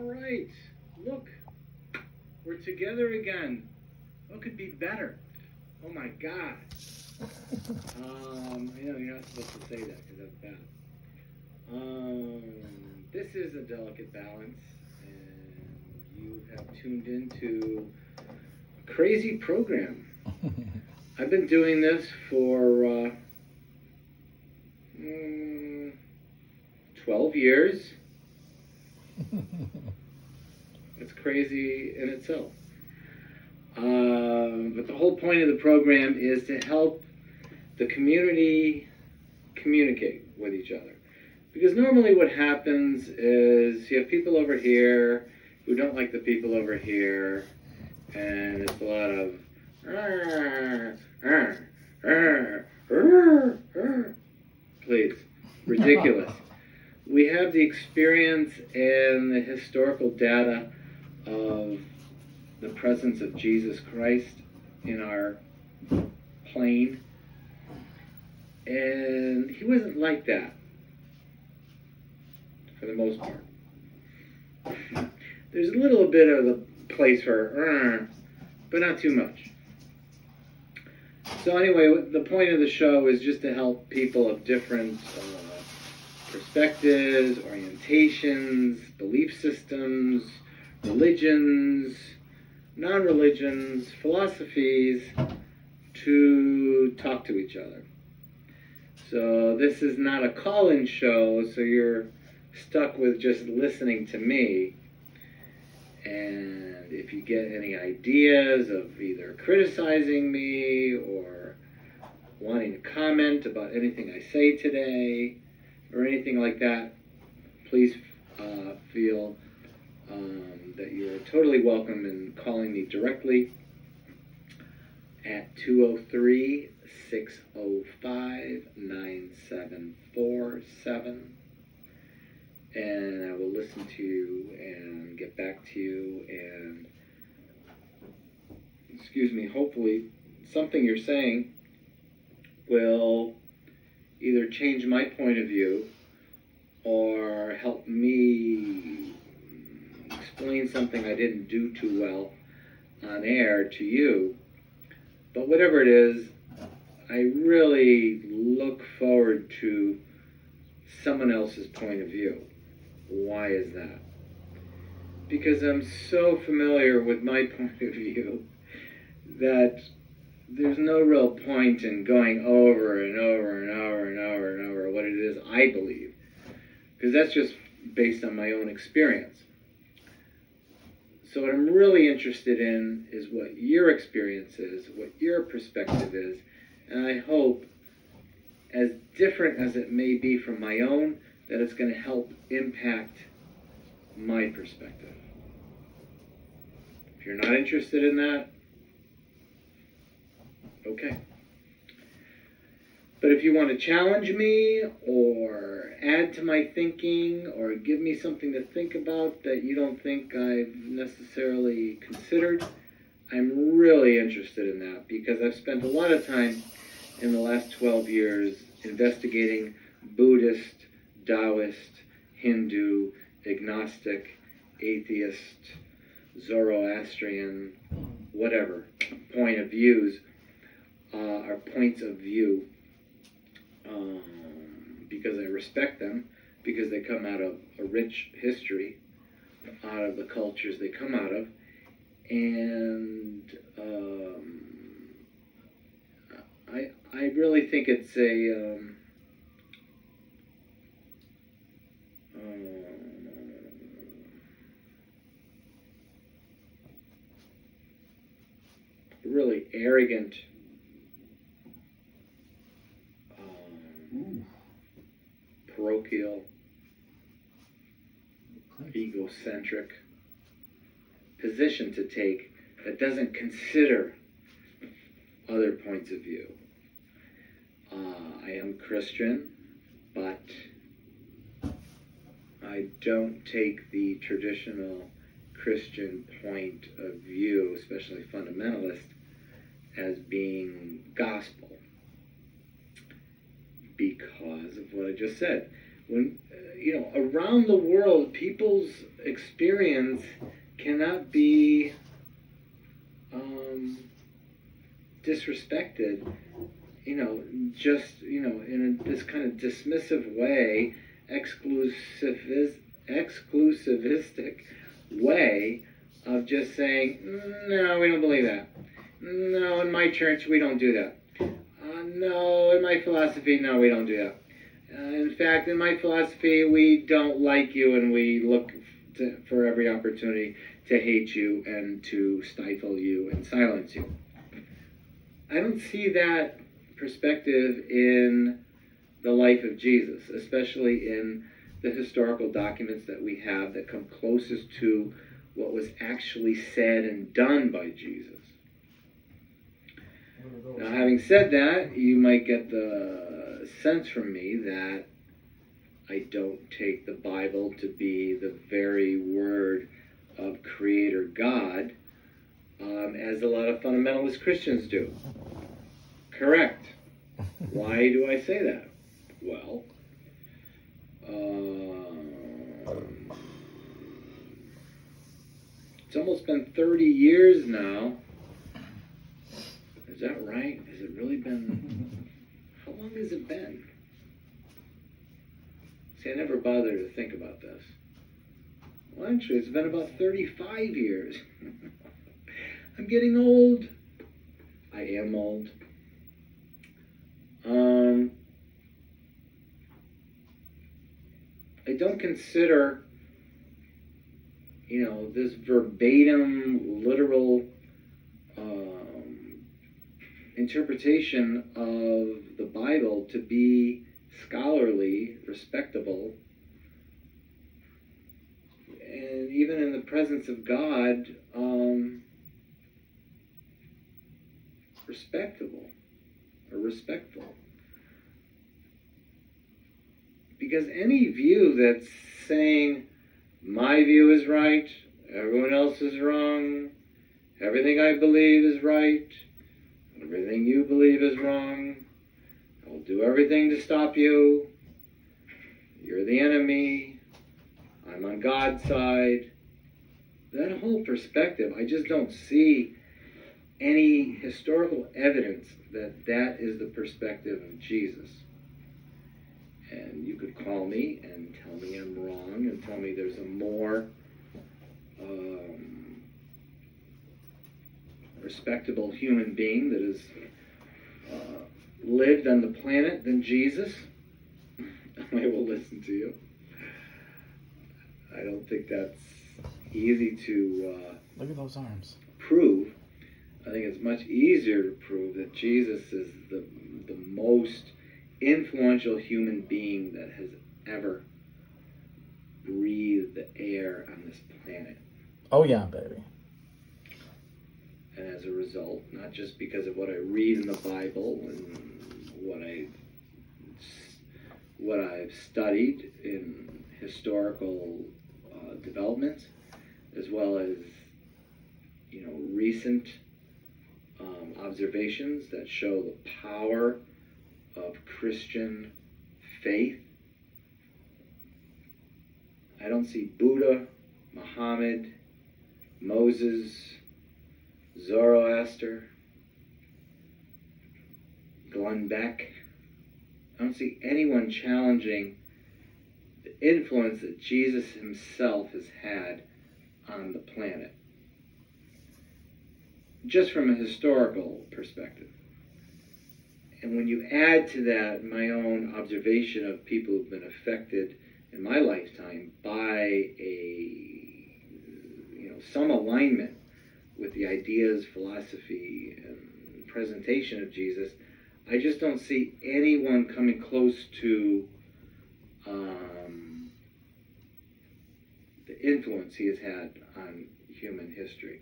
right. Look, we're together again. What could be better? Oh my God. I know you're not supposed to say that because that's bad. This is a delicate balance, and you have tuned into a crazy program. I've been doing this for 12 years. It's crazy in itself. But the whole point of the program is to help the community communicate with each other. Because normally what happens is you have people over here who don't like the people over here, and it's a lot of please, ridiculous. We have the experience and the historical data of the presence of Jesus Christ in our plane, and he wasn't like that for the most part. There's a little bit of a place for but not too much. So anyway, the point of the show is just to help people of different perspectives, orientations, belief systems, religions, non-religions, philosophies, to talk to each other. So this is not a call-in show, so you're stuck with just listening to me. And if you get any ideas of either criticizing me or wanting to comment about anything I say today or anything like that, please feel that you're totally welcome in calling me directly at 203-605-9747. And I will listen to you and get back to you, and hopefully something you're saying will either change my point of view or help me explain something I didn't do too well on air to you. But whatever it is, I really look forward to someone else's point of view. Why is that? Because I'm so familiar with my point of view that there's no real point in going over and over and over and over and over what it is I believe. Because that's just based on my own experience. So what I'm really interested in is what your experience is, what your perspective is, and I hope, as different as it may be from my own, that it's going to help impact my perspective. If you're not interested in that, okay. But if you want to challenge me or add to my thinking or give me something to think about that you don't think I've necessarily considered, I'm really interested in that, because I've spent a lot of time in the last 12 years investigating Buddhist, Taoist, Hindu, agnostic, atheist, Zoroastrian, whatever, point of views, or points of view, because I respect them, because they come out of a rich history, out of the cultures they come out of, and I really think it's a really arrogant, parochial, egocentric position to take that doesn't consider other points of view. I am Christian, but I don't take the traditional Christian point of view, especially fundamentalist, as being gospel, because of what I just said. When around the world, people's experience cannot be disrespected, just, in this kind of dismissive way, exclusivistic way of just saying, no, we don't believe that. No, in my church, we don't do that. No, in my philosophy, no, we don't do that. In fact, in my philosophy, we don't like you, and we look for every opportunity to hate you and to stifle you and silence you. I don't see that perspective in the life of Jesus, especially in the historical documents that we have that come closest to what was actually said and done by Jesus. Now, having said that, you might get the sense from me that I don't take the Bible to be the very word of Creator God, as a lot of fundamentalist Christians do. Correct. Why do I say that? Well, it's almost been 30 years now. Is that right? Has it really been? How long has it been? See, I never bothered to think about this. Well, actually, it's been about 35 years. I'm getting old. I am old. I don't consider, this verbatim, literal interpretation of the Bible to be scholarly, respectable, and even in the presence of God, respectable or respectful. Because any view that's saying, my view is right, everyone else is wrong, everything I believe is right, everything you believe is wrong, I'll do everything to stop you, you're the enemy, I'm on God's side, that whole perspective, I just don't see any historical evidence that that is the perspective of Jesus. And you could call me and tell me I'm wrong and tell me there's a more respectable human being that has lived on the planet than Jesus. I will listen to you. I don't think that's easy to look at those arms. Prove. I think it's much easier to prove that Jesus is the most influential human being that has ever breathed the air on this planet. Oh yeah, baby. And as a result, not just because of what I read in the Bible and what I've studied in historical developments, as well as recent observations that show the power of Christian faith. I don't see Buddha, Muhammad, Moses, Zoroaster, Glenn Beck. I don't see anyone challenging the influence that Jesus himself has had on the planet, just from a historical perspective. And when you add to that my own observation of people who've been affected in my lifetime by some alignment with the ideas, philosophy, and presentation of Jesus, I just don't see anyone coming close to the influence he has had on human history.